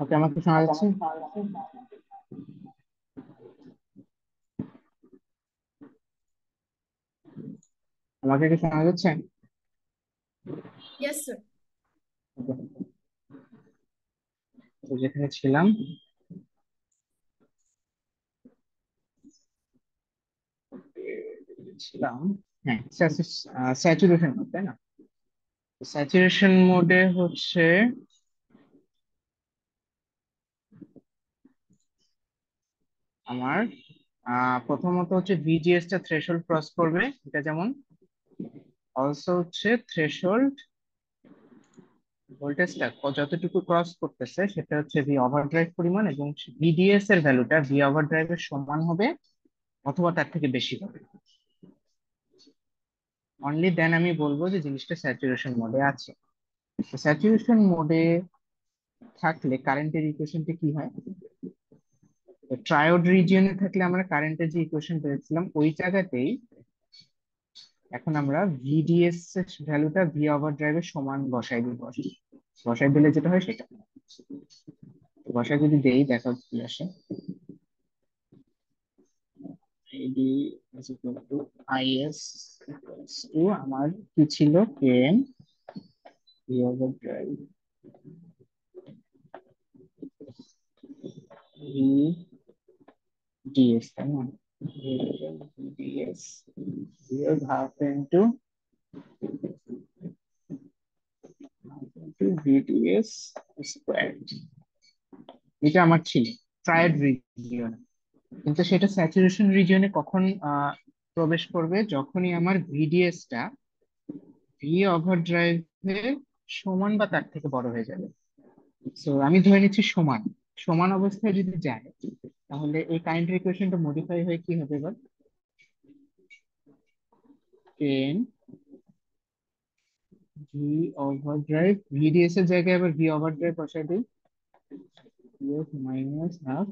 ওকে, আমাকে শোনা যাচ্ছে? আমাকে কি শোনা যাচ্ছে? Yes, sir. Okay, তো যেখানে ছিলাম, ছিলাম, হ্যাঁ, স্যাচুরেশন মোড, তাই না? স্যাচুরেশন মোডে হচ্ছে আমার প্রথমত হচ্ছে ভিজিএস টা থ্রেশহোল্ড ক্রস করবে, এটা যেমন। অলসো হচ্ছে থ্রেশহোল্ড ভোল্টেজটা যতটুকু ক্রস করতেছে সেটা হচ্ছে ভি ওভারড্রাইভ পরিমাণ, এবং ভিডিএস এর ভ্যালুটা ভি ওভারড্রাইভের সমান হবে অথবা তার থেকে বেশি হবে। অনলি দেন আমি বলবো যে জিনিসটা স্যাচুরেশন মোডে আছে। স্যাচুরেশন মোডে থাকলে কারেন্টের ইকুয়েশনটা কি হয়? ট্রায়োড রিজিয়নে থাকলে আমরা কারেন্টের যে ইকুয়েশন পেয়েছিলাম ওই জায়গাতেই এখন আমরা ভিডিএস এর ভ্যালুটা ভি ওভারড্রাইভের সমান বসাই দিব। বসাই দিলে যেটা হয় সেটা, তো বসাই যদি দেই দেখা কি আসে। ID is equal to IS equals to আমার কি ছিল, কেএন ভি ওভারড্রাইভ ভিডিএস, তাই না? VDS half into VDS square, এটা আমার ছিল ট্রায়াড রিজিয়ন। কিন্তু সেটা স্যাচুরেশন রিজিয়নে কখন প্রবেশ করবে? যখনই আমার ভিডিএস টা ভি ওভার ড্রাইভের সমান বা তার থেকে বড় হয়ে যাবে। সো আমি ধরে নিচ্ছি সমান। সমান অবস্থায় যদি যায় তাহলে এই কারেন্ট ইকুয়েশনটা মডিফাই হয়ে কি হবে এবার? Ten V overdrive, VDS এর জায়গায় আবার ভি ওভার ড্রাইভ বসাই দিই, মাইনাস হাফ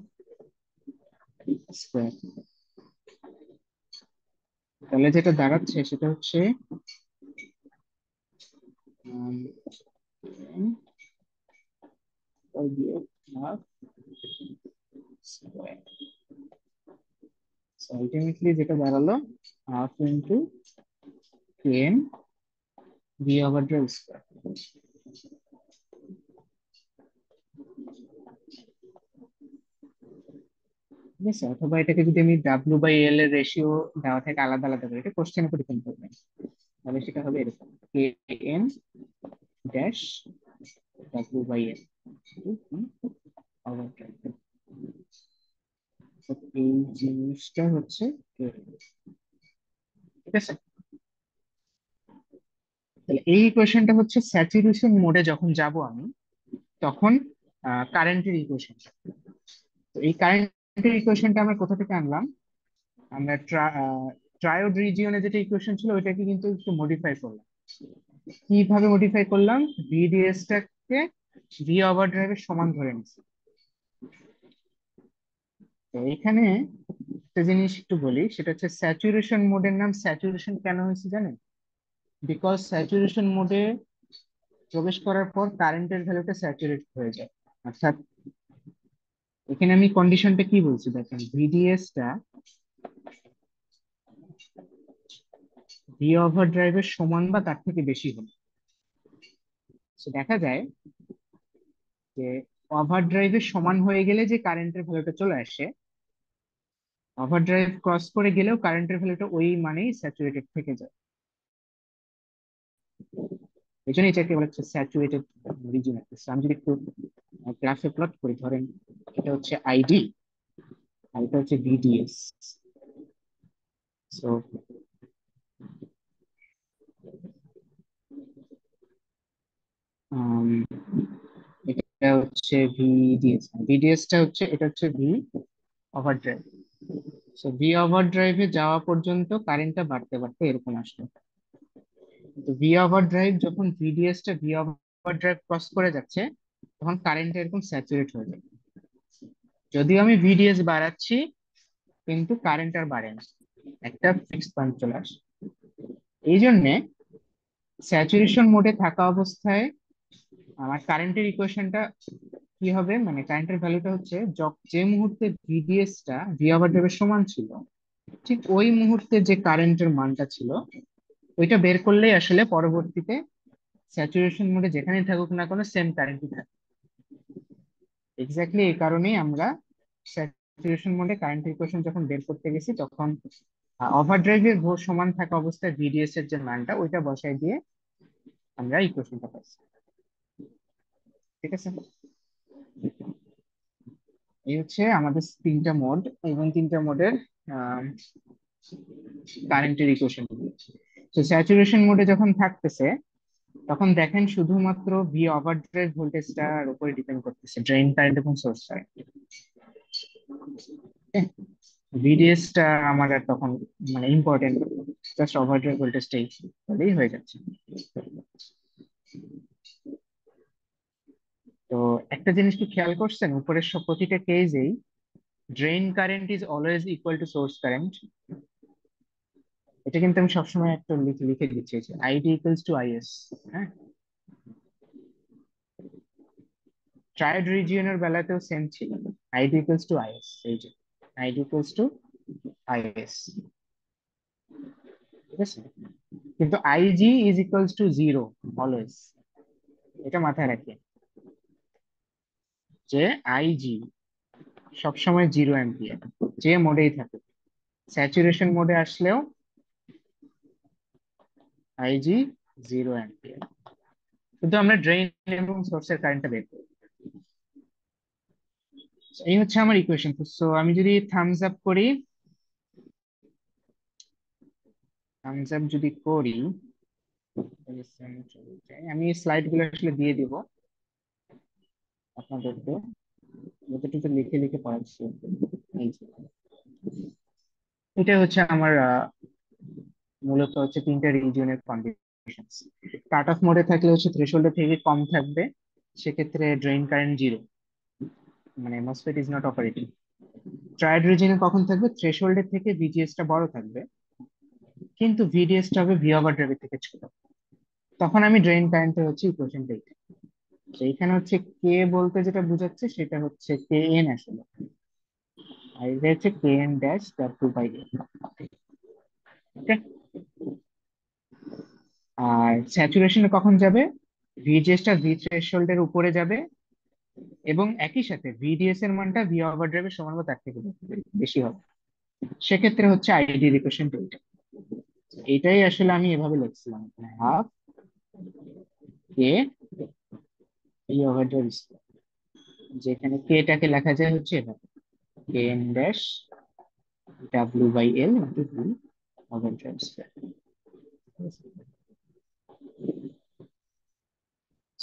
স্কোয়ার। তাহলে যেটা দাঁড়াচ্ছে সেটা হচ্ছে হাফ স্কোয়ার। আলটিমেটলি যেটা দাঁড়ালো half into ten V overdrive square. ঠিক আছে, অথবা এটাকে যদি আমি ডাব্লিউ বাই এল এর রেশিও দেওয়া থাকে আলাদা আলাদা করে, এটা কোশ্চেন করে ডিপেন্ড করবে, তাহলে সেটা হবে এরকম, K N dash W by L overdrive. এই জিনিসটা হচ্ছে KN, ঠিক আছে? তাহলে এই ইকুয়েশনটা হচ্ছে স্যাচুরেশন মোডে যখন যাব আমি, তখন কারেন্টের ইকুয়েশন। তো এই কারেন্টের ইকুয়েশনটা আমরা কোথা থেকে আনলাম? আমরা ট্রায়োড রিজিয়নে যেটা ইকুয়েশন ছিল ওইটাকে কিন্তু একটু মডিফাই করলাম। কিভাবে মডিফাই করলাম? ভিডিএস টাকে ভি ওভার ড্রাইভের সমান ধরে নিচ্ছি। তো এখানে একটা জিনিস একটু বলি, সেটা হচ্ছে স্যাচুরেশন মোডের নাম স্যাচুরেশন কেন হয়েছে জানেন? বিকজ স্যাচুরেশন মোডে প্রবেশ করার পর কারেন্টের ভ্যালুটা স্যাচুরেট হয়ে যায়। অর্থাৎ এখানে আমি কন্ডিশনটা কি বলছি দেখেন, ভিডিএস টা ভি ওভার ড্রাইভের সমান বা তার থেকে বেশি হবে। তো দেখা যায় যে ওভার ড্রাইভের সমান হয়ে গেলে যে কারেন্টের ভ্যালুটা চলে আসে, ওভার ড্রাইভ ক্রস করে গেলেও কারেন্টের ভ্যালুটা ওই মানেই স্যাচুরেটেড থেকে যায়। এই জন্য এটাকে বলা হচ্ছে স্যাচুরেটেড রিজিয়ন। আমি যদি একটু গ্রাফে প্লট করি, ধরেন এটা হচ্ছে আইডি আর এটা হচ্ছে ভিডিএস। সো এটা হচ্ছে ভিডিএস, ভিডিএস টা হচ্ছে, এটা হচ্ছে V over drive. So V over ড্রাইভে যাওয়া পর্যন্ত কারেন্টটা বাড়তে বাড়তে এরকম আসবে। তো ভি ওভার ড্রাইভ যখন ভিডিএস টা ভি ওভার ড্রাইভ ক্রস করে যাচ্ছে, তখন কারেন্ট এরকম স্যাচুরেট হয়ে যায়। যদিও আমি ভিডিএস বাড়াচ্ছি কিন্তু কারেন্ট আর বাড়ে না, একটা ফিক্সড পয়েন্ট চলে আসে। এই জন্যে স্যাচুরেশন মোডে থাকা অবস্থায় আমার কারেন্টের ইকুয়েশনটা কি হবে, মানে কারেন্টের ভ্যালুটা হচ্ছে যে মুহূর্তে ভিডিএস টা ভি ওভার ড্রাইভের সমান ছিল, ঠিক ওই মুহূর্তে যে কারেন্টের মানটা ছিল ওইটা বের করলেই আসলে পরবর্তীতে স্যাচুরেশন মোডে যেখানেই থাকুক না কোনো সেম কারেন্টই থাকে। এক্স্যাক্টলি এই কারণেই আমরা স্যাচুরেশন মোডে কারেন্ট ইকুয়েশন যখন বের করতে গেছি, তখন ওভারড্রাইভের সমান থাকা অবস্থায় ভিডিএস এর যে মানটা ওইটা বসাই দিয়ে আমরা ইকুয়েশনটা পাইছি। ঠিক আছে, এই হচ্ছে আমাদের তিনটা মোড, এবং তিনটা মোডের কারেন্টের ইকুয়েশন। তো স্যাচুরেশন মোডে যখন থাকতেছে তখন দেখেন শুধুমাত্র ভি ওভারড্রাইভ ভোল্টেজটার উপরে ডিপেন্ড করতেছে, ড্রেন কারেন্ট এবং সোর্স কারেন্ট। ভিডিএস টা আমার আর তখন মানে ইম্পর্টেন্ট, জাস্ট ওভারড্রাইভ ভোল্টেজটাই হলেই হয়ে যাচ্ছে। তো একটা জিনিস কি খেয়াল করছেন, উপরের সব প্রতিটা কেসেই drain current is always equal to source current. এটা কিন্তু আমি সবসময় একটা লিখে লিখে দিচ্ছি, আইডি ইকুয়ালস টু আইএস। হ্যাঁ, ট্রায়াড রিজিয়নের বেলাতেও সেম ছিল, আইডি ইকুয়ালস টু আইএস। এই যে আইডি ইকুয়ালস টু আইএস, ঠিক আছে। কিন্তু IG is equals to zero always, এটা মাথায় রাখি, যে আইজি সবসময় 0 অ্যাম্পিয়ার, যে মোডেই থাকে। স্যাচুরেশন মোডে আসলেও আইজি 0 অ্যাম্পিয়ার, কিন্তু আমরা ড্রেন এবং সোর্সের কারেন্টটা বের করি। এই হচ্ছে আমার ইকুয়েশন। সো আমি যদি থামস আপ করি, থামস আপ যদি করি, আমি স্লাইড গুলো আসলে দিয়ে দিব আপনাদেরকে, যতটুকু লিখে লিখে পড়াচ্ছি। এই যে, এটা হচ্ছে আমার মূলত হচ্ছে তিনটা রিজিয়নের কন্ডিশন। কাট অফ মোডে থাকলে হচ্ছে থ্রেশহোল্ডের থেকে কম থাকবে, সেক্ষেত্রে ড্রেন কারেন্ট জিরো, মানে MOSFET is not operating. Triode রিজিয়নে কখন থাকবে, থ্রেশহোল্ডের থেকে ভিজিএস টা বড় থাকবে কিন্তু ভিডিএস টা হবে ভি ওভার ড্রাইভের থেকে ছোট, তখন আমি ড্রেন কারেন্টের হচ্ছে ইকুয়েশনটা এইটা। তো এখানে হচ্ছে কে বলতে যেটা বোঝাচ্ছে সেটা হচ্ছে কে এন আসলে, আর এটা হচ্ছে K N dash W by N. Okay, আর স্যাচুরেশনে কখন যাবে, ভিজিএস টা ভি থ্রেশহোল্ড এর উপরে যাবে, এবং একই সাথে ভিডিএস এর মানটা ভি ওভার ড্রাইভের সমান বা তার থেকে বেশি হবে, সেক্ষেত্রে হচ্ছে আইডি ইকুয়েশনটা এইটা। এটাই আসলে আমি এভাবে লিখছিলাম, half K V overdrive, যেখানে কে টাকে লেখা যায় হচ্ছে এভাবে, K N dash W by L into V overdrive square.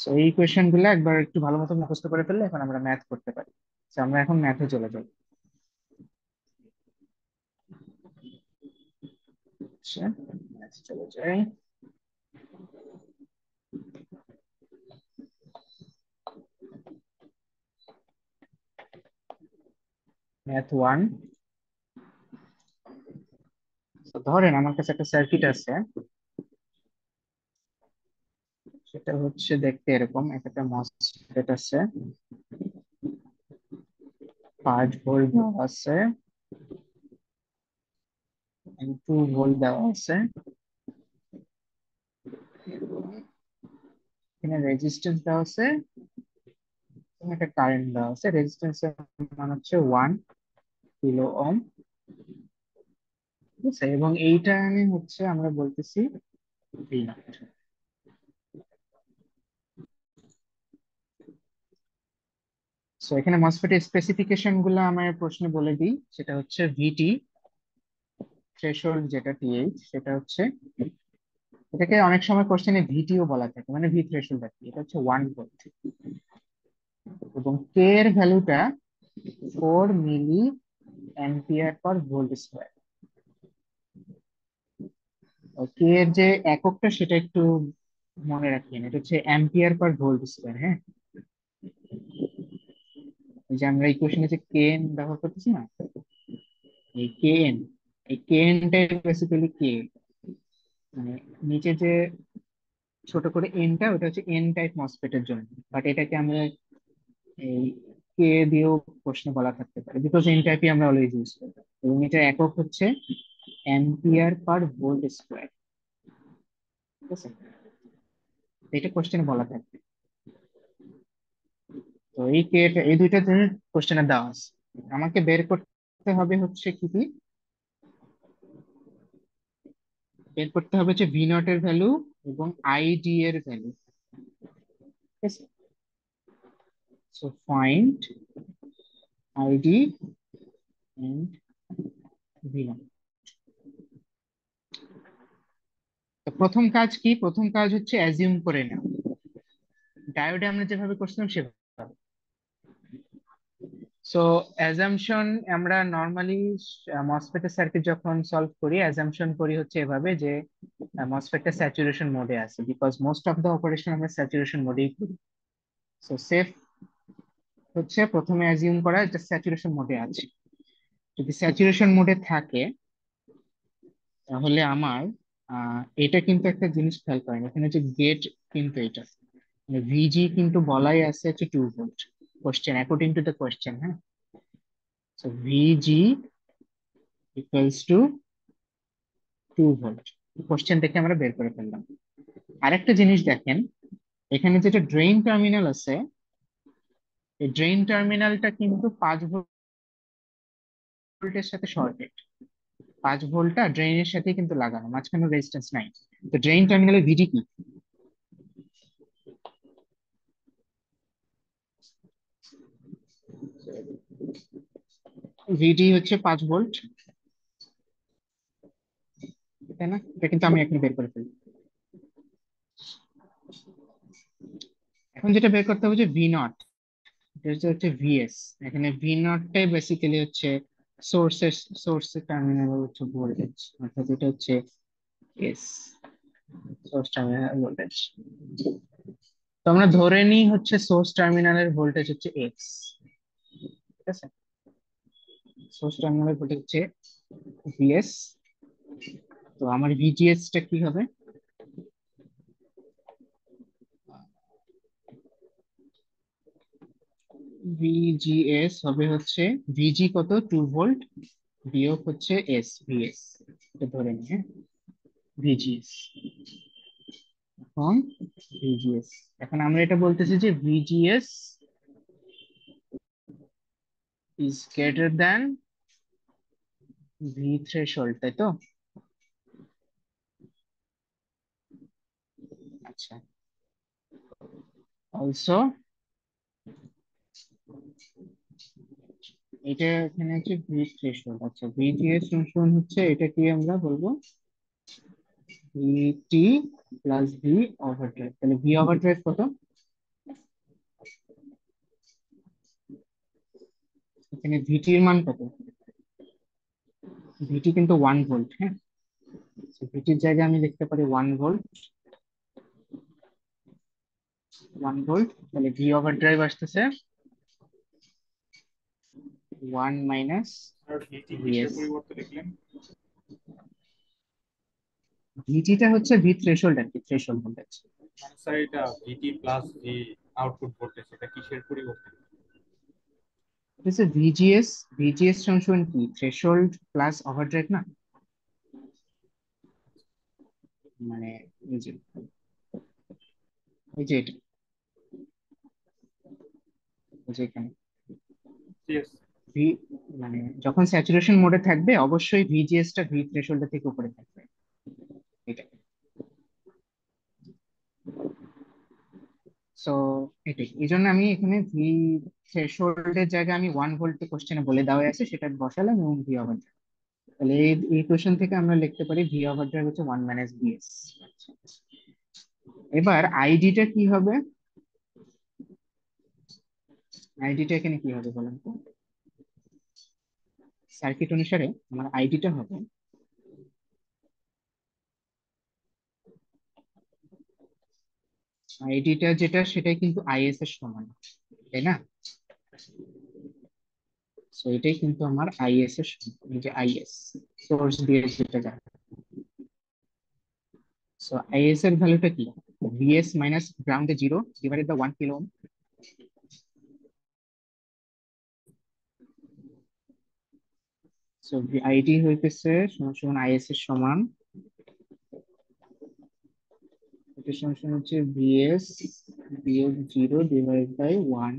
So এই কোয়েশ্চেন গুলো একবার একটু ভালো মতো মুখস্থ করে ফেললে এখন আমরা ম্যাথ করতে পারি। So, আমরা এখন ম্যাথে চলে যাই। আচ্ছা, ম্যাথে চলে যাই। Math one. ধরেন আমার কাছে একটা সার্কিট আছে, সেটা হচ্ছে দেখতে এরকম, একটা মসফেট আছে, 5 ভোল্ট দেওয়া আছে, 2 ভোল্ট দেওয়া আছে, এবং এখানে রেজিস্ট্যান্স দেওয়া আছে, এবং একটা কারেন্ট দেওয়া আছে। রেজিস্ট্যান্স এর মান হচ্ছে 1 কিলো ওহম, ঠিক আছে? এবং এইটা আমি হচ্ছে আমরা বলতেছি ভি নট। সো এখানে মসফেটের স্পেসিফিকেশন গুলো আমার প্রশ্নে বলে দিই। সেটা হচ্ছে ভিটি থ্রেশহোল্ড, যেটা টিএইচ, সেটা হচ্ছে, এটাকে অনেক সময় কোশ্চেনে ভিটিও বলা থাকে, মানে ভি থ্রেশহোল্ড আর কি। এটা হচ্ছে 1 ভোল্ট, এবং কে এর ভ্যালুটা 4 milli ampere per volt square. K এর যে এককটা সেটা একটু মনে রাখবেন, এটা হচ্ছে অ্যাম্পিয়ার পার ভোল্ট স্কোয়ার। হ্যাঁ, এই যে আমরা ইকুয়েশনে যে কে এন ব্যবহার করতেছি না, এই কে এন, এই কে এনটাই বেসিক্যালি কে, মানে নিচে যে ছোট করে এনটা, ওটা হচ্ছে এন টাইপ মসফেটের জন্য, বাট এটাকে আমরা এই কে দিয়েও প্রশ্ন বলা থাকতে পারে, বিকজ এন টাইপই আমরা অলওয়েজ ইউজ করি। এবং এটা একক হচ্ছে অ্যাম্পিয়ার পার ভোল্ট স্কোয়ার, ঠিক আছে? তো এটা কোশ্চেনে বলা থাকবে। তো এই কে, এই দুইটা জিনিস কোশ্চেনে দেওয়া আছে। আমাকে বের করতে হবে হচ্ছে কি কি, বের করতে হবে হচ্ছে ভি নট এর ভ্যালু এবং আইডি এর ভ্যালু, ঠিক আছে? So find ID and V naught. তো প্রথম কাজ কি? প্রথম কাজ হচ্ছে অ্যাজিউম করে নেওয়া, ডায়োডে আমরা যেভাবে করছিলাম সেভাবে। সো অ্যাজাম্পশন, আমরা নর্মালি মসফেটের সার্কিট যখন সলভ করি, অ্যাজাম্পশন করি হচ্ছে এভাবে যে মসফেটটা স্যাচুরেশন মোডে আছে, because most of the operation আমরা স্যাচুরেশন মোডেই করি। সো সেফ হচ্ছে প্রথমে অ্যাজিউম করা এটা স্যাচুরেশন মোডে আছে। যদি স্যাচুরেশন মোডে থাকে, তাহলে আমার এটা কিন্তু একটা জিনিস খেয়াল করেন, এখানে যে গেট, কিন্তু এটা ভিজি কিন্তু বলাই আছে হচ্ছে 2 volt, question according to the question. হ্যাঁ, সো ভিজি ইকুয়ালস টু 2 ভোল্ট, কোশ্চেন থেকে আমরা বের করে ফেললাম। আরেকটা জিনিস দেখেন, এখানে যেটা ড্রেন টার্মিনাল আছে, এই ড্রেন টার্মিনালটা কিন্তু 5 ভোল্টের সাথে শর্টেড। 5 ভোল্টটা ড্রেনের সাথে কিন্তু লাগানো, মাঝখানে রেজিস্ট্যান্স নাই। তো ড্রেন টার্মিনালে ভিডি কি? ভিডি হচ্ছে 5 ভোল্ট, তাই না? এটা কিন্তু আমি এখন বের করে ফেলি। এখন যেটা বের করতে হবে যে ভি নট, এটা হচ্ছে ভিএস। এখানে ভি নটটাই বেসিক্যালি হচ্ছে সোর্সের, সোর্সের টার্মিনাল হচ্ছে ভোল্টেজ, অর্থাৎ এটা হচ্ছে এস, সোর্স টার্মিনাল ভোল্টেজ। তো আমরা ধরে নিই হচ্ছে সোর্স টার্মিনালের ভোল্টেজ হচ্ছে এক্স, ঠিক আছে? সোর্স টার্মিনালের ভোল্টেজ হচ্ছে ভিএস। তো আমার ভিজিএস টা কি হবে? ভিজিএস হবে হচ্ছে, ভিজি কত, 2 ভোল্ট, বিয়োগ হচ্ছে এস, ভিএস, এটা ধরে নিই। হ্যাঁ, ভিজিএস, এখন ভিজিএস, এখন আমরা এটা বলতেছি যে VGS is greater than V threshold, তাই তো? আচ্ছা, অলসো এটা এখানে হচ্ছে ভি থ্রেশহোল্ড। আচ্ছা, ভিজিএস সমান হচ্ছে, এটা কি আমরা বলবো, ভিটি প্লাস ভি ওভারড্রাইভ। তাহলে ভি ওভারড্রাইভ কত? এখানে ভিটি এর মান কত? ভিটি কিন্তু 1 ভোল্ট। হ্যাঁ, ভিটির জায়গায় আমি লিখতে পারি 1 ভোল্ট, 1 ভোল্ট। তাহলে ভি ওভার ড্রাইভ আসতেছে ওয়ান মাইনাস আর ভিটি কিসের ভিএস। পরিবর্তে লিখলেন? ভিটিটা হচ্ছে ভি থ্রেশহোল্ড আর কি, থ্রেশহোল্ড ভোল্টেজ। মানে স্যার এটা ভিটি প্লাস যে আউটপুট ভোল্টেজ এটা কিসের পরিবর্তে? হচ্ছে ভিজিএস, ভিজিএস সমান কি, থ্রেশহোল্ড প্লাস ওভারড্রাইভ না, মানে এই যে, এই যে এটা, এই যে এখানে ইয়েস। ভি, মানে যখন স্যাচুরেশন মোডে থাকবে অবশ্যই ভিজিএস টা ভি থ্রেশহোল্ড থেকে উপরে থাকবে, এটা। সো এটাই, এই জন্য আমি এখানে ভি থ্রেশহোল্ডের জায়গায় আমি 1 ভোল্ট কোশ্চেনে বলে দেওয়া আছে, সেটা বসালাম, এবং ভি ওভারড্রাইভ, তাহলে এই কোশ্চেন থেকে আমরা লিখতে পারি ভি ওভারড্রাইভ হচ্ছে 1 - বিএস। এবার আইডিটা কি হবে, আইডিটা এখানে কি হবে বলেন তো, সার্কিট অনুসারে আমার আইডিটা হবে, আইডিটা যেটা সেটাই কিন্তু আইএস এর সমান, তাই না? সো এটাই কিন্তু আমার আইএস এর সমান, এই যে আইএস, সোর্স দিয়ে যেটা যায়। সো আইএস এর ভ্যালুটা কি, ভিএস মাইনাস গ্রাউন্ডে 0 divided by 1 kilo ohm. So ID হইতেছে সমান সমান আইএস এর সমান, এটা সমান সমান হচ্ছে ভিএস বিয়োগ 0 ডিভাইড বাই 1।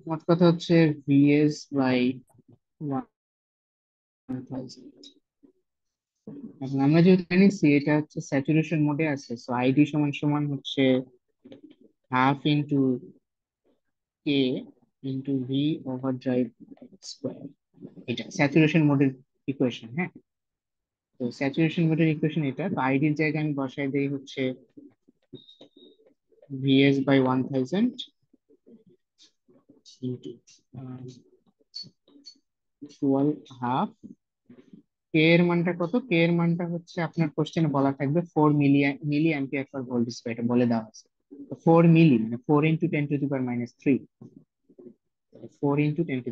মোট কথা হচ্ছে ভিএস বাই 1000। এখন আমরা যেহেতু জানি সি এটা হচ্ছে স্যাচুরেশন মোডে আছে, সো আইডি সমান সমান হচ্ছে half into K into V overdrive square, এটা স্যাচুরেশন মোডের ইকুয়েশন, হ্যাঁ। তো স্যাচুরেশন মোডের ইকুয়েশন এটা, তো আইডির জায়গায় আমি বসাই দেই হচ্ছে ভিএস বাই 1000 ইন্টু 12 হাফ। কে এর মানটা কত, কে এর মানটা হচ্ছে আপনার কোশ্চেনে বলা থাকবে 4 milli ampere per volt square, এটা বলে দেওয়া আছে। তো 4 মিলি মানে 4 × 10⁻³ 4 × 10⁻³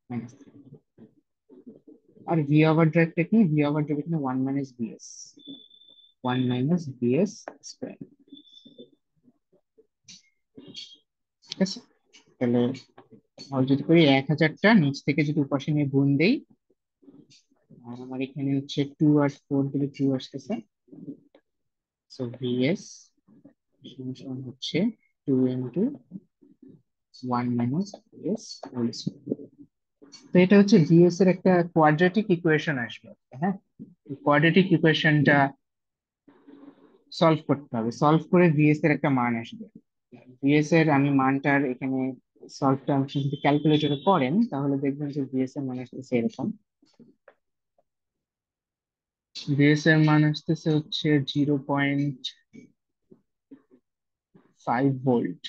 -3। আর ভি ওভার ড্রাইভটা কি, ভি ওভার ড্রাইভ এখানে 1 - বিএস, 1 - বিএস স্কয়ার, ঠিক আছে। তাহলে আর যদি করি 1000টা নিচ থেকে যদি উপাশে নিয়ে গুণ দেই, আর আমার এখানে হচ্ছে 2 আর 4 দিলে 2 আসতেছে, সো ভিএস সমান হচ্ছে 2 × 1 - বিএস হোল স্কয়ার। তো এটা হচ্ছে ভিএস এর একটা কোয়াড্রেটিক ইকুয়েশন আসবে, হ্যাঁ। কোয়াড্রেটিক ইকুয়েশনটা সলভ করতে হবে, সলভ করে ভিএস এর একটা মান আসবে। ভিএস এর আমি মানটার এখানে সলভটা আপনি যদি ক্যালকুলেটরে করেন তাহলে দেখবেন যে ভিএস এর মান আসতেছে এরকম, ভিএস এর মান আসতেছে হচ্ছে 0.5 ভোল্ট,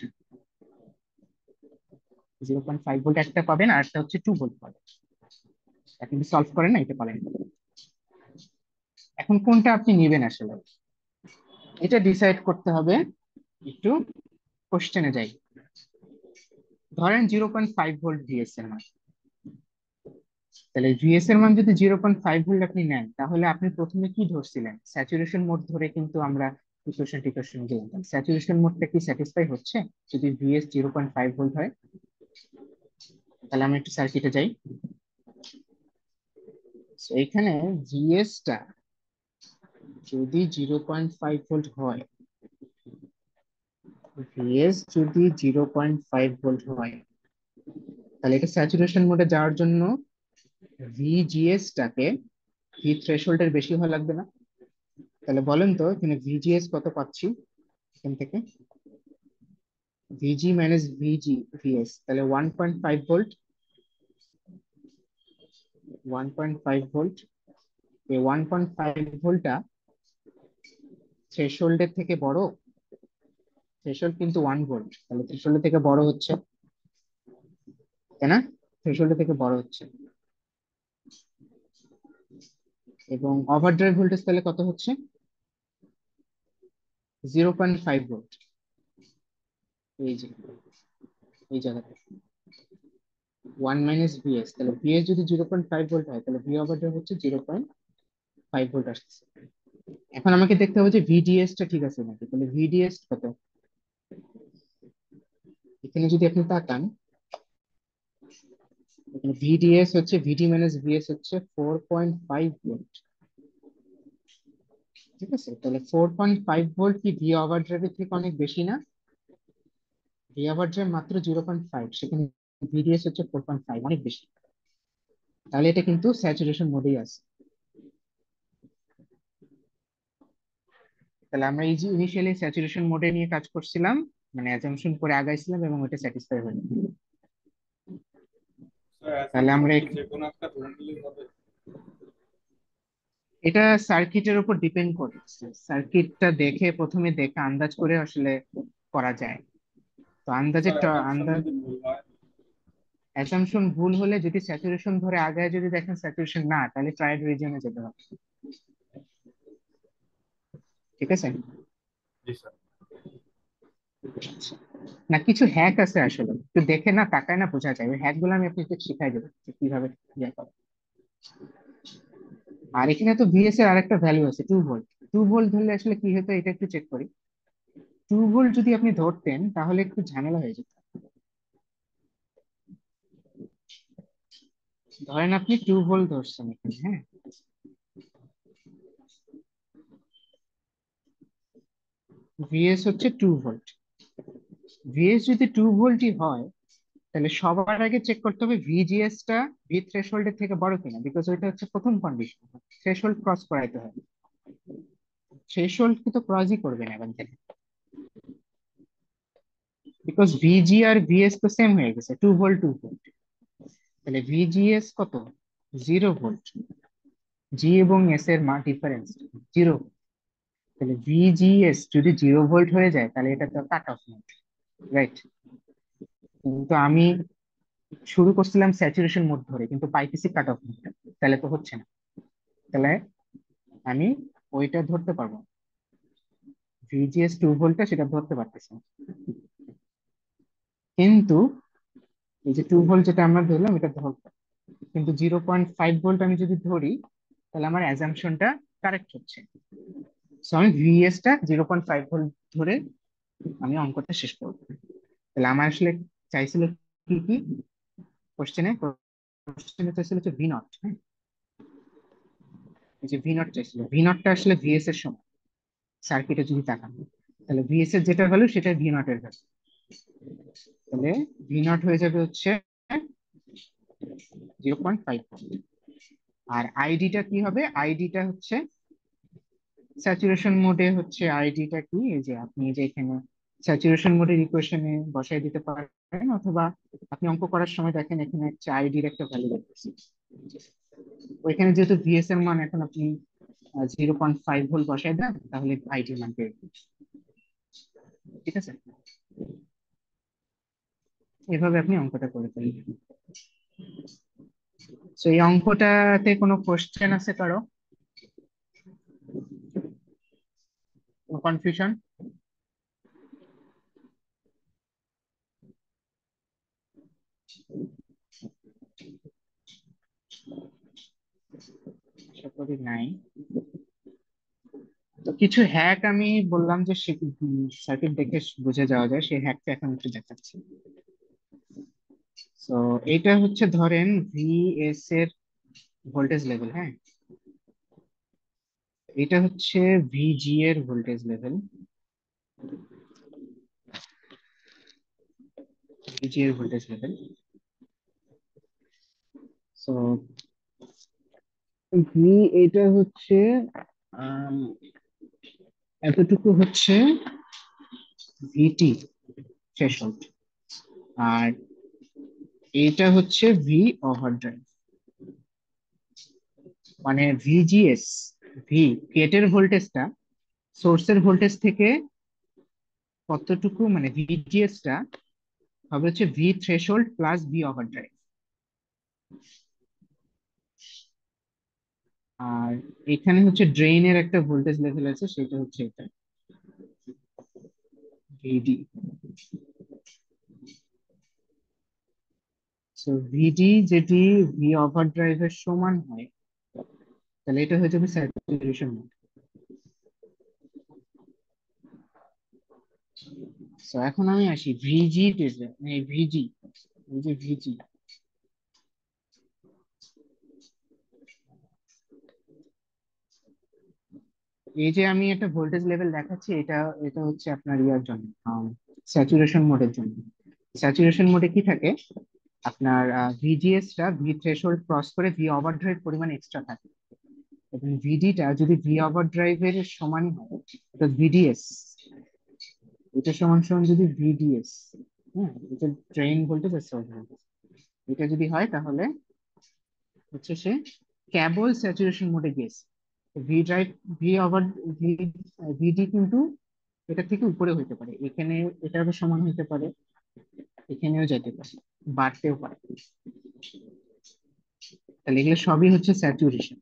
0.5 ভোল্ট একটা পাবেন, আর একটা হচ্ছে 2 ভোল্ট পাবেন। এখন সলভ করেন না, এটা পাবেন। এখন কোনটা আপনি নেবেন আসলে, এটা ডিসাইড করতে হবে, একটু কোশ্চেনে যাই। ধরেন 0.5 ভোল্ট ভিএস এর মান, তাহলে ভিএস এর মান যদি 0.5 ভোল্ট আপনি নেন, তাহলে আপনি প্রথমে কি ধরছিলেন, স্যাচুরেশন মোড ধরে কিন্তু আমরা ইকুয়েশন টিকুয়েশন বলতাম, স্যাচুরেশন মোডটা কি স্যাটিসফাই হচ্ছে যদি ভিএস 0.5 ভোল্ট হয়? তাহলে আমরা একটু সার্কিটে যাই। So, এখানে ভিএস টা যদি 0.5 ভোল্ট হয়, ভিএস যদি 0.5 ভোল্ট হয়, তাহলে এটা স্যাচুরেশন মোডে যাওয়ার জন্য ভিজিএস টাকে ভি থ্রেশহোল্ডের বেশি হওয়া লাগবে না? তাহলে বলেন তো এখানে ভিজিএস কত পাচ্ছি এখান থেকে, ভিজি মাইনাস ভিজি ভিএস, তাহলে 1.5 ভোল্ট, 1.5 ভোল্ট, এই 1.5 ভোল্টটা থ্রেশহোল্ডের থেকে বড়, থ্রেশহোল্ড কিন্তু 1 ভোল্ট, তাহলে থ্রেশহোল্ডের থেকে বড় হচ্ছে, তাই না? থ্রেশহোল্ডের থেকে বড় হচ্ছে, এবং ওভারড্রাইভ ভোল্টেজ তাহলে কত হচ্ছে? 0.5 ভোল্ট। এই যে এই জায়গাটা 1 - VS, তাহলে ভিএস যদি 0.5 ভোল্ট হয় তাহলে ভি ওভারড্রাইভ হচ্ছে 0.5 ভোল্ট আসছে। এখন আমাকে দেখতে হবে যে ভিডিএস টা ঠিক আছে নাকি, তাহলে ভিডিএস কত? এখানে যদি আপনি তাকান, এখানে ভিডিএস হচ্ছে ভিডি মাইনাস ভিএস হচ্ছে 4.5 ভোল্ট। ঠিক আছে, তাহলে 4.5 ভোল্ট কি ভি ওভারড্রাইভের থেকে অনেক বেশি না? ভি ওভারড্রাইভ মাত্র 0.5, সেখানে ভিডিএস হচ্ছে 4.5, অনেক বেশি। তাহলে এটা কিন্তু স্যাচুরেশন মোডেই আছে। তাহলে আমরা এই যে ইনিশিয়ালি স্যাচুরেশন মোডে নিয়ে কাজ করছিলাম, মানে অ্যাজাম্পশন করে আগাইছিলাম এবং ওটা স্যাটিসফাই হলো। স্যার তাহলে অ্যাসাম্পশন আমরা কি যে কোনো একটা ধরে নিলেই হবে? এটা সার্কিটের উপর ডিপেন্ড করছে, সার্কিটটা দেখে প্রথমে দেখে আন্দাজ করে আসলে করা যায়। তো স্যার অ্যাসাম্পশন আন্দাজ যদি ভুল হয়? অ্যাসাম্পশন ভুল হলে যদি স্যাচুরেশন ধরে আগায় যদি দেখেন স্যাচুরেশন না, তাহলে ট্রায়াড রিজিয়নে যেতে হবে। ঠিক আছে। জি স্যার। না কিছু হ্যাক আছে আসলে, একটু দেখে না তাকায় না বোঝা যায়, ওই হ্যাক গুলো আমি আপনাকে শিখাই দেবো যে কিভাবে ইয়ে করে। আর এখানে তো ভিএস এর আরেকটা ভ্যালু আছে 2 ভোল্ট। 2 ভোল্ট ধরলে আসলে কি হতো এটা একটু চেক করি। 2 ভোল্ট যদি আপনি ধরতেন তাহলে একটু ঝামেলা হয়ে যেত। ধরেন আপনি 2 ভোল্ট ধরছেন এখানে, হ্যাঁ, ভিএস হচ্ছে 2 ভোল্ট। ভিএস যদি 2 ভোল্টই হয় তাহলে সবার আগে চেক করতে হবে ভিজিএস টা ভি থ্রেশহোল্ডের থেকে বড় কিনা, বিকজ ওইটা হচ্ছে প্রথম কন্ডিশন। থ্রেশহোল্ড ক্রস করাইতে হয়, থ্রেশহোল্ড কিন্তু ক্রসই করবে না এখান থেকে, বিকজ ভিজি আর ভিএস তো সেম হয়ে গেছে, 2 ভোল্ট 2 ভোল্ট। তাহলে ভিজিএস কত? 0 ভোল্ট। জি এবং এস এর মান ডিফারেন্স 0। তাহলে ভিজিএস যদি 0 ভোল্ট হয়ে যায় তাহলে এটা তো কাট অফ, রাইট? কিন্তু আমি শুরু করছিলাম স্যাচুরেশন মোড ধরে কিন্তু পাইতেছি কাট অফ মোড, তাহলে তো হচ্ছে না। তাহলে আমি ওইটা ধরতে পারবো, ভিজিএস 2 ভোল্টটা সেটা ধরতে পারতেছি না। কিন্তু এই যে 2 ভোল্ট যেটা আমরা ধরলাম এটা ধরতে, কিন্তু 0.5 ভোল্ট আমি যদি ধরি তাহলে আমার অ্যাজাম্পশনটা কারেক্ট হচ্ছে। সো আমি ভিএস টা 0.5 ভোল্ট ধরে আমি অঙ্কটা শেষ করবো। তাহলে আমার আসলে চাইছিল কি কি, কোশ্চেনে কোশ্চেনে চাইছিল হচ্ছে ভি নট, হ্যাঁ, এই যে ভি নট চাইছিল, ভি নটটা আসলে ভিএস এর সমান। সার্কিটে যদি তাকান তাহলে ভিএস এর যেটা ভ্যালু সেটা ভি নট এর ভ্যালু। তাহলে ভি নট হয়ে যাবে হচ্ছে 0.5। আর আইডিটা কি হবে? আইডিটা হচ্ছে স্যাচুরেশন মোডে হচ্ছে আইডিটা কি, এই যে আপনি যে এখানে স্যাচুরেশন মোডের ইকুয়েশনে বসাই দিতে পারেন, অথবা আপনি অঙ্ক করার সময় দেখেন এখানে হচ্ছে আইডির একটা ভ্যালু দেখতেছি। ওইখানে যেহেতু ভিএস এর মান এখন আপনি 0.5 ভোল্ট বসাই দেন তাহলে আইডির মান পেয়ে যাবেন। ঠিক আছে, এভাবে আপনি অঙ্কটা করে ফেলবেন। তো এই অঙ্কটাতে কোনো কোশ্চেন আছে কারো? কোনো কনফিউশন? আশা করি নাই। তো কিছু হ্যাক আমি বললাম যে সার্কিট দেখে বুঝে যাওয়া যায়, সেই হ্যাকটা এখন একটু দেখাচ্ছি। তো এটা হচ্ছে ধরেন ভিএস এর ভোল্টেজ লেভেল, হ্যাঁ, এটা হচ্ছে ভিজি এর ভোল্টেজ লেভেল, ভিজি এর ভোল্টেজ লেভেল। তো ভি এটা হচ্ছে আম, এতটুকু হচ্ছে ভিটি থ্রেশহোল্ড, আর এটা হচ্ছে ভি ওভারড্রাইভ। মানে ভিজিএস, ভি গেটের ভোল্টেজটা সোর্সের ভোল্টেজ থেকে কতটুকু, মানে ভিজিএস টা হবে হচ্ছে V threshold plus V overdrive. আর এখানে হচ্ছে ড্রেইনের একটা ভোল্টেজ লেভেল আছে, সেটা হচ্ছে এটা ভিডি। সো ভিডি যেটি ভি ওভার ড্রাইভের সমান হয়, তাহলে এটা হয়ে যাবে স্যাচুরেশন মোড। সো এখন আমি আসি ভিজি তে, ভিজি, এই যে ভিজি, এই যে আমি একটা ভোল্টেজ লেভেল দেখাচ্ছি, এটা এটা হচ্ছে আপনার ইয়ার জন্য, স্যাচুরেশন মোডের জন্য। স্যাচুরেশন মোডে কি থাকে, আপনার ভিজিএস টা ভি থ্রেশহোল্ড ক্রস করে ভি ওভারড্রাইভ পরিমাণ এক্সট্রা থাকে, এবং ভিডিটা যদি ভি ওভারড্রাইভের সমান হয়, অর্থাৎ ভিডিএস, এটা সমান সমান যদি ভিডিএস, হ্যাঁ, এটা ড্রেইন ভোল্টেজ আর সোর্স ভোল্টেজ, এটা যদি হয় তাহলে হচ্ছে সে কেবল স্যাচুরেশন মোডে গেছে। V drive, V over, V VD কিন্তু এটা থেকে উপরে হইতে পারে, এখানে এটারও সমান হইতে পারে, এখানেও যেতে পারে, বাড়তেও পারে। তাহলে এগুলো সবই হচ্ছে স্যাচুরেশন।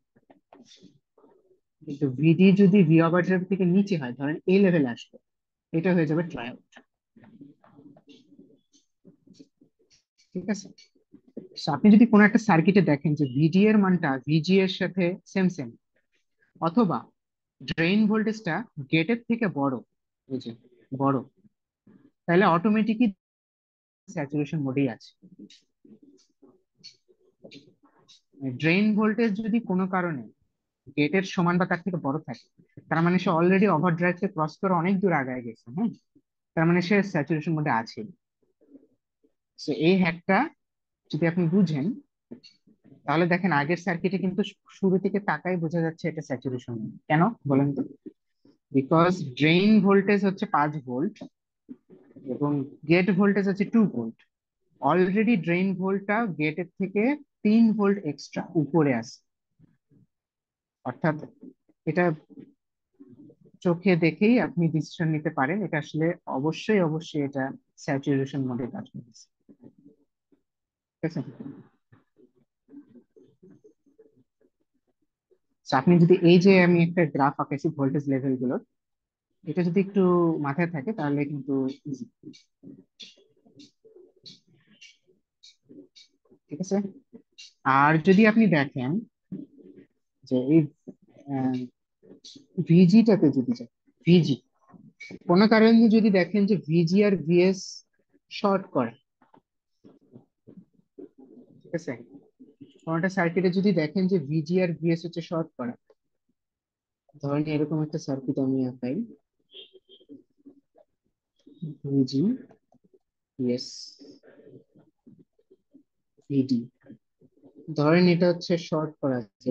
কিন্তু ভিডি যদি ভি ওভার ড্রাইভ থেকে নিচে হয়, ধরেন এই লেভেলে আসবে, এটা হয়ে যাবে ট্রায়োড। ঠিক আছে। So, আপনি যদি কোনো একটা সার্কিটে দেখেন যে ভিডি এর মানটা ভিজি এর সাথে সেম সেম, অথবা ড্রেইন ভোল্টেজটা গেটের থেকে বড়, এই যে বড়, তাহলে অটোমেটিকই স্যাচুরেশন মোডেই আছে। ড্রেইন ভোল্টেজ যদি কোনো কারণে গেটের সমান বা তার থেকে বড় থাকে, তার মানে সে অলরেডি ওভার ড্রাইভকে ক্রস করে অনেক দূর আগায় গেছে, হ্যাঁ, তার মানে সে স্যাচুরেশন মোডে আছে। তো এই হ্যাকটা যদি আপনি বুঝেন, তাহলে দেখেন আগের সার্কিটে কিন্তু শুরু থেকে তাকাই বোঝা যাচ্ছে এটা স্যাচুরেশন মোড। কেন বলেন তো? বিকজ ড্রেইন ভোল্টেজ হচ্ছে 5 ভোল্ট এবং গেট ভোল্টেজ হচ্ছে 2 ভোল্ট। অলরেডি ড্রেইন ভোল্টটা গেটের থেকে 3 ভোল্ট এক্সট্রা উপরে আছে, অর্থাৎ এটা চোখে দেখেই আপনি ডিসিশন নিতে পারেন এটা আসলে অবশ্যই অবশ্যই এটা স্যাচুরেশন মোডে কাজ করছে। ঠিক আছে। So, আপনি যদি এই যে আমি একটা গ্রাফ আঁকেছি ভোল্টেজ লেভেল গুলোর, এটা যদি একটু মাথায় থাকে তাহলে কিন্তু easy। ঠিক আছে। আর যদি আপনি দেখেন যে এই ভিজিটাতে যদি যাই, ভিজি কোনো কারণে যদি দেখেন যে ভিজি আর ভিএস শর্ট করে, ঠিক আছে, কোনটা সার্কিটে যদি দেখেন যে ভিজি আর ভিএস হচ্ছে শর্ট করা, ধরেন এরকম একটা সার্কিট আমি আঁকাই, ভিজি, ভিএস, ভিডি, ধরেন এটা হচ্ছে শর্ট করা আছে,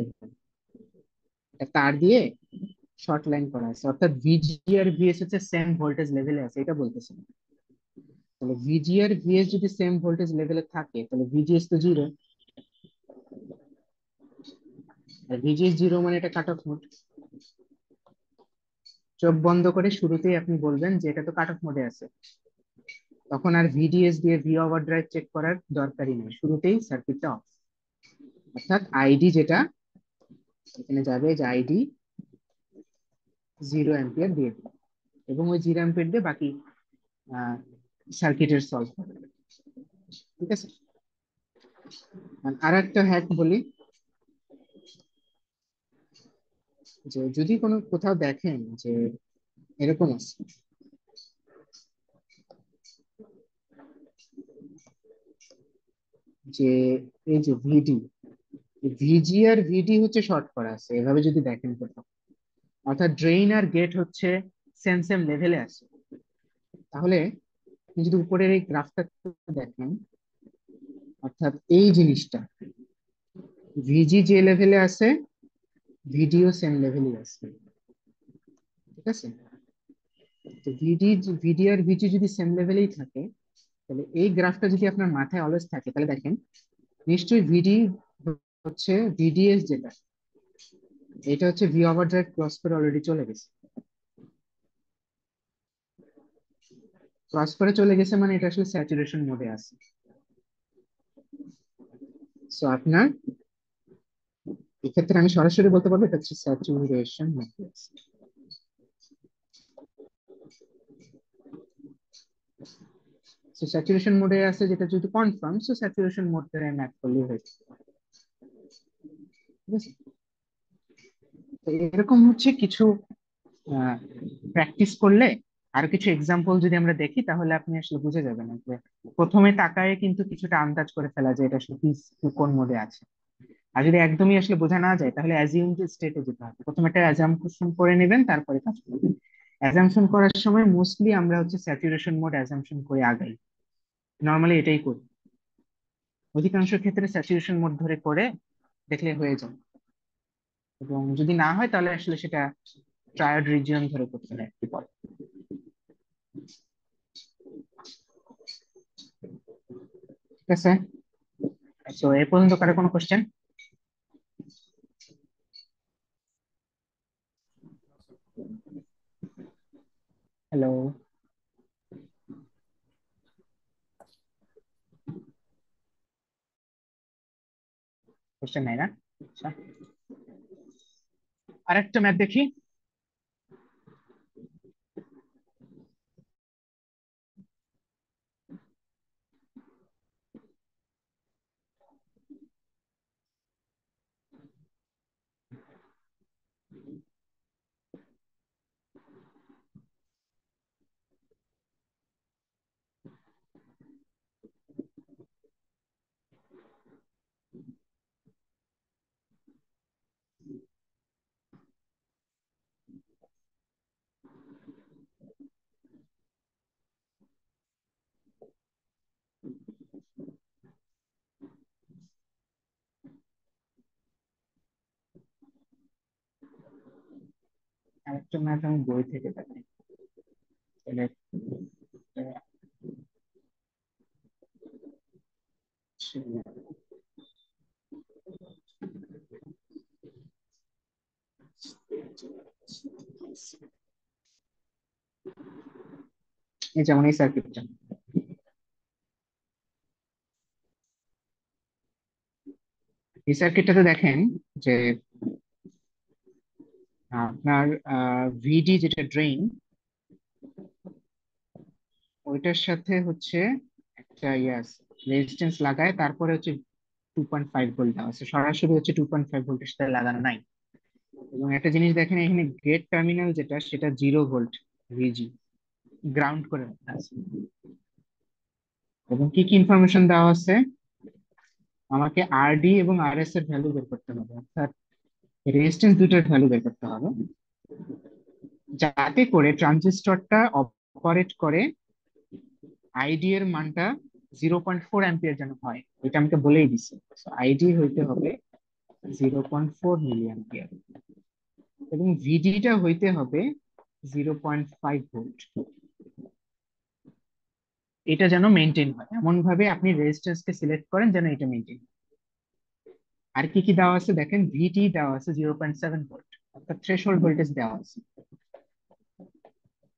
একটা তার দিয়ে শর্ট লাইন করা আছে, অর্থাৎ ভিজি আর ভিএস হচ্ছে সেম ভোল্টেজ লেভেলে আছে, এটা বলতেছে। তাহলে ভিজি আর ভিএস যদি সেম ভোল্টেজ লেভেলে থাকে, তাহলে ভিজিএস তো জিরো, আর ভিজিএস জিরো মানে এটা কাট অফ মোড। চোখ বন্ধ করে শুরুতেই আপনি বলবেন যে এটা তো কাট অফ মোডে আছে, তখন আর ভিডিএস দিয়ে ভি ওভার ড্রাইভ চেক করার দরকারই নেই, শুরুতেই সার্কিটটা অফ। অর্থাৎ আইডি যেটা এখানে যাবে, যে আইডি 0 অ্যাম্পিয়ার দিয়ে দিবে, এবং ওই 0 অ্যাম্পিয়ার দিয়ে বাকি সার্কিটের সলভ করবে। ঠিক আছে। আর একটা হ্যাক বলি, যে যদি কোনো কোথাও দেখেন যে এরকম আছে, যে এই যে ভিডি, ভিজি আর ভিডি হচ্ছে শর্ট করা আছে, এভাবে যদি দেখেন কোথাও, অর্থাৎ ড্রেইন আর গেট হচ্ছে সেম সেম লেভেলে আছে, তাহলে আপনি যদি উপরের এই গ্রাফটা দেখেন, অর্থাৎ এই জিনিসটা, ভিজি যে লেভেলে আছে ভিডিও সেম লেভেলে আছে। ঠিক আছে। তো ভিডি আর ভিজি যদি সেম লেভেলেই থাকে, তাহলে এই গ্রাফটা যদি আপনার মাথায় অলওয়েজ থাকে, তাহলে দেখেন নিশ্চয়ই ভিডি হচ্ছে ভিডিএস যেটা, এটা হচ্ছে ভি ওভার ড্রাইভ ক্রস করে অলরেডি চলে গেছে, ক্রস করে চলে গেছে মানে এটা আসলে স্যাচুরেশন মোডে আছে। সো আপনার এক্ষেত্রে আমি সরাসরি বলতে পারবো এটা হচ্ছে স্যাচুরেশন মোডে আছে। স্যাচুরেশন মোডে আছে যেটা যদি কনফার্ম, সো স্যাচুরেশন মোড ধরে ম্যাপ করলেই হয়ে যাবে। ঠিক আছে, তো এরকম হচ্ছে কিছু প্র্যাকটিস করলে, আর কিছু এক্সাম্পল যদি আমরা দেখি তাহলে আপনি আসলে বুঝে যাবেন যে প্রথমে তাকায় কিন্তু কিছুটা আন্দাজ করে ফেলা যায় এটা আসলে কোন মোডে আছে। আর যদি একদমই আসলে বোঝা না যায় তাহলে অ্যাজিউমড স্টেটে যেতে হবে, প্রথমে একটা অ্যাজাম্পশন করে নেবেন তারপরে কাজ করবেন। অ্যাজাম্পশন করার সময় মোস্টলি আমরা হচ্ছে স্যাচুরেশন মোড অ্যাজাম্পশন করে আগাই, নর্মালি এটাই করি। অধিকাংশ ক্ষেত্রে স্যাচুরেশন মোড ধরে করে দেখলে হয়ে যায়, এবং যদি না হয় তাহলে আসলে সেটা ট্রায়াড রিজিয়ন ধরে করতে হয় একটু পরে। ঠিক আছে, তো এ পর্যন্ত কারো কোনো কোশ্চেন? হ্যালো, কোশ্চেন নাই না? আচ্ছা, আরেকটা ম্যাথ দেখি। আরেকটা ম্যাথ আমি বই থেকে দেখাই তাহলে। এই যেমন এই সার্কিটটা, এই সার্কিটটাতে দেখেন যে আপনার ভিডি যেটা ড্রেন, ওইটার সাথে হচ্ছে একটা ইয়াস রেজিস্ট্যান্স লাগায়, তারপরে হচ্ছে 2.5 ভোল্ট দেওয়া আছে, সরাসরি হচ্ছে 2.5 ভোল্টের সাথে লাগানো নাই। এবং একটা জিনিস দেখেন এখানে গেট টার্মিনাল যেটা সেটা 0 ভোল্ট, ভিজি গ্রাউন্ড করে রাখা আছে। এবং কি কি ইনফরমেশন দেওয়া আছে, আমাকে আরডি এবং আরএস এর ভ্যালু বের করতে হবে, অর্থাৎ রেজিস্ট্যান্স দুইটার ভ্যালু বের করতে হবে, যাতে করে ট্রানজিস্টরটা অপারেট করে আইডি এর মানটা 0.4 অ্যাম্পিয়ার যেন হয়। এটা আমাকে বলেই দিছে, আইডি হইতে হবে 0.4 মিলি অ্যাম্পিয়ার, এবং ভিডিটা হইতে হবে 0.5 ভোল্ট। এটা যেন মেনটেন হয়, এমন ভাবে আপনি রেজিস্ট্যান্স কে সিলেক্ট করেন যেন এটা মেনটেন। আর কি কি দেওয়া আছে দেখেন, ভিটি দেওয়া আছে 0.7 ভোল্ট, অর্থাৎ থ্রেশহোল্ড ভোল্টেজ দেওয়া আছে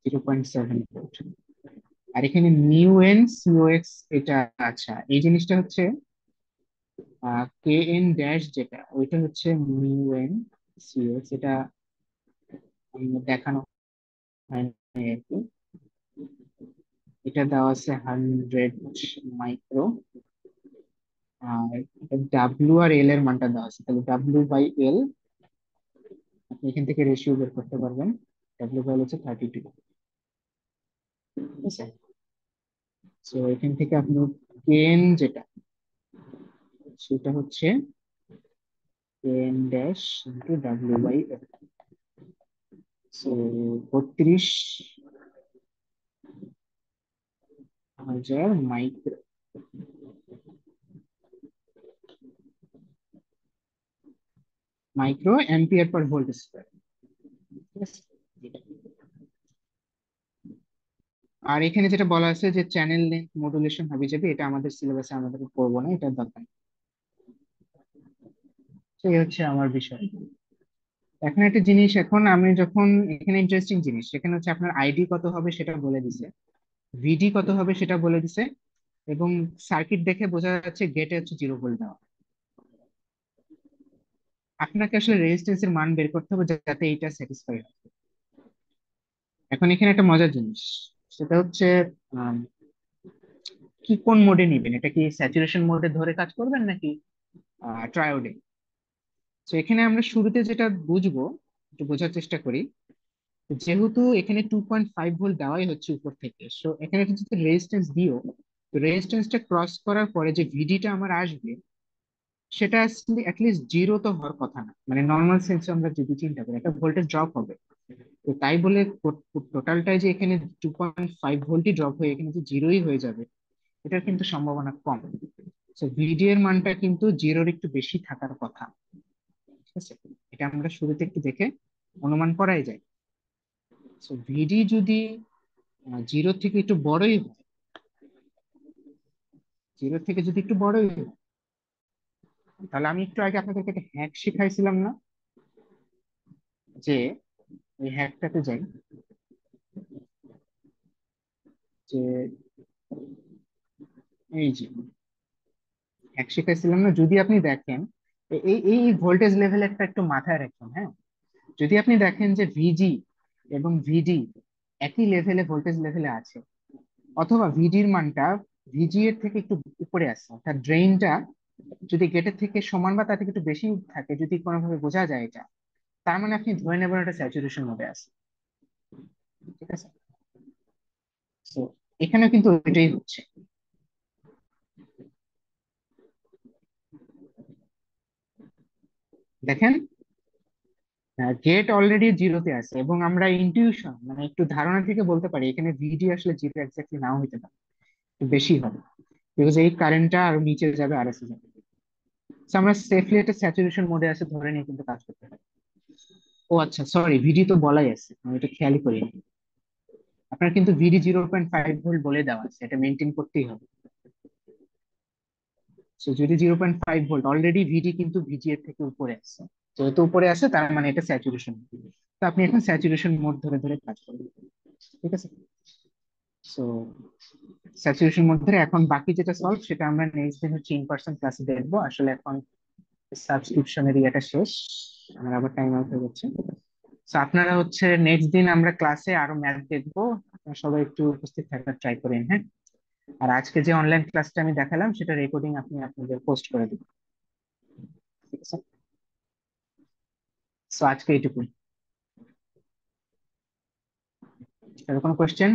0.7 ভোল্ট। আর এখানে নিউ এন সিওএক্স এটা, আচ্ছা এই জিনিসটা হচ্ছে কে এন ড্যাশ যেটা ওইটা হচ্ছে নিউ এন সিওএক্স, এটা দেখানো হয়নি আর কি। এটা দেওয়া আছে 100 মাইক্রো, আর ডাব্লিউ আর এল এর মানটা দেওয়া আছে, তাহলে ডাব্লিউ বাই এল আপনি এখান থেকে রেশিও বের করতে পারবেন। ডাব্লিউ বাই এল হচ্ছে 32, ঠিক আছে। তো এখান থেকে আপনি কেন যেটা, সেটা হচ্ছে KN dash into W by L, so 32,000 micro, micro ampere per volt square, ঠিক আছে। আর এখানে যেটা বলা আছে যে চ্যানেল লেন্থ মডুলেশন হবে যাবে, এটা আমাদের সিলেবাসে আমাদের পড়বো না, এটা দরকার নেই। সেই হচ্ছে আমার বিষয়। এখন একটা জিনিস, এখন আমি যখন এখানে ইন্টারেস্টিং জিনিস সেখানে হচ্ছে আপনার আইডি কত হবে সেটা বলে দিছে, ভিডি কত হবে সেটা বলে দিছে, এবং সার্কিট দেখে বোঝা যাচ্ছে গেটে হচ্ছে 0 ভোল্ট দেওয়া। আপনাকে আসলে রেজিস্ট্যান্স এর মান বের করতে হবে যাতে এটা স্যাটিসফাই হয়। এখন এখানে একটা মজার জিনিস, সেটা হচ্ছে আম, কি কোন মোডে নিবেন, এটা কি স্যাচুরেশন মোডে ধরে কাজ করবেন নাকি ট্রায়োডে? তো এখানে আমরা শুরুতে যেটা বুঝবো, একটু বোঝার চেষ্টা করি। যেহেতু এখানে 2.5 ভোল্ট দেওয়াই হচ্ছে উপর থেকে, সো এখানে যদি রেজিস্ট্যান্স দিও, তো রেজিস্ট্যান্সটা ক্রস করার পরে যে ভিডিটা আমার আসবে, সেটা অ্যাটলিস্ট জিরো তো হওয়ার কথা না। মানে নর্মাল সেন্সে আমরা যদি চিন্তা করি, একটা ভোল্টেজ ড্রপ হবে। তো তাই বলে টোটালটাই যে এখানে 2.5 ভোল্টই ড্রপ হয়ে এখানে যে জিরোই হয়ে যাবে, এটার কিন্তু সম্ভাবনা কম। তো ভিডি এর মানটা কিন্তু জিরোর একটু বেশি থাকার কথা। ঠিক আছে, এটা আমরা শুরুতে একটু দেখে অনুমান করাই যায়। তো ভিডি যদি জিরো থেকে একটু বড়ই হয়, জিরো থেকে যদি একটু বড়ই হয়, তাহলে আমি একটু আগে আপনাদেরকে একটা হ্যাক শিখাইছিলাম না, যে ওই হ্যাকটাতে যাই, যে এই যে হ্যাক শিখাইছিলাম না, যদি আপনি দেখেন এই এই ভোল্টেজ লেভেল একটা একটু মাথায় রাখুন, হ্যাঁ। যদি আপনি দেখেন যে ভিজি এবং ভিডি একই লেভেলে ভোল্টেজ লেভেলে আছে, অথবা ভিডির মানটা ভিজি এর থেকে একটু উপরে আছে, অর্থাৎ ড্রেইনটা যদি গেটের থেকে সমান বা তার থেকে একটু বেশি থাকে, যদি কোনোভাবে বোঝা যায় এটা, তার মানে আপনি ধরে নেবেন এটা স্যাচুরেশন মোডে আছে। ঠিক আছে, তো এখানেও কিন্তু ওইটাই হচ্ছে। দেখেন, গেট অলরেডি জিরোতে আছে এবং আমরা ইনটিউশন মানে একটু ধারণা থেকে বলতে পারি এখানে ভিডি আসলে জিরো এক্স্যাক্টলি নাও হইতে পারে, একটু বেশি হবে, বিকজ এই কারেন্টটা আরো নিচে যাবে, আর এসে যাবে। So আমরা সেফলি একটা স্যাচুরেশন মোডে আছে ধরে নিয়ে কিন্তু কাজ করতে পারি। ও আচ্ছা, সরি, ভিডি তো বলাই আছে, আমি এটা খেয়ালই করিনি। আপনার কিন্তু ভিডি 0.5 ভোল্ট বলে দেওয়া আছে, এটা মেনটেন করতেই হবে। সো যদি 0.5 ভোল্ট, অলরেডি ভিডি কিন্তু ভিজি এর থেকে উপরে আছে, যেহেতু উপরে আছে তার মানে এটা স্যাচুরেশন। তো আপনি এখন স্যাচুরেশন মোড ধরে ধরে কাজ করবেন। ঠিক আছে, সো স্যাচুরেশন মোড ধরে এখন বাকি যেটা সলভ সেটা আমরা নেক্সট দিন হচ্ছে ইন পার্সন ক্লাসে দেখবো। আসলে এখন সাবস্ক্রিপশনের ইয়েটা শেষ, আমার আবার টাইম আউট হয়ে যাচ্ছে। তো আপনারা হচ্ছে নেক্সট দিন আমরা ক্লাসে আরো ম্যাথ দেখবো, আপনারা সবাই একটু উপস্থিত থাকার ট্রাই করেন, হ্যাঁ। আর আজকে যে অনলাইন ক্লাসটা আমি দেখালাম সেটা রেকর্ডিং আপনি আপনাদের পোস্ট করে দিবেন। ঠিক আছে, সো আজকে এইটুকুই। আর কোনো কোয়েশ্চেন?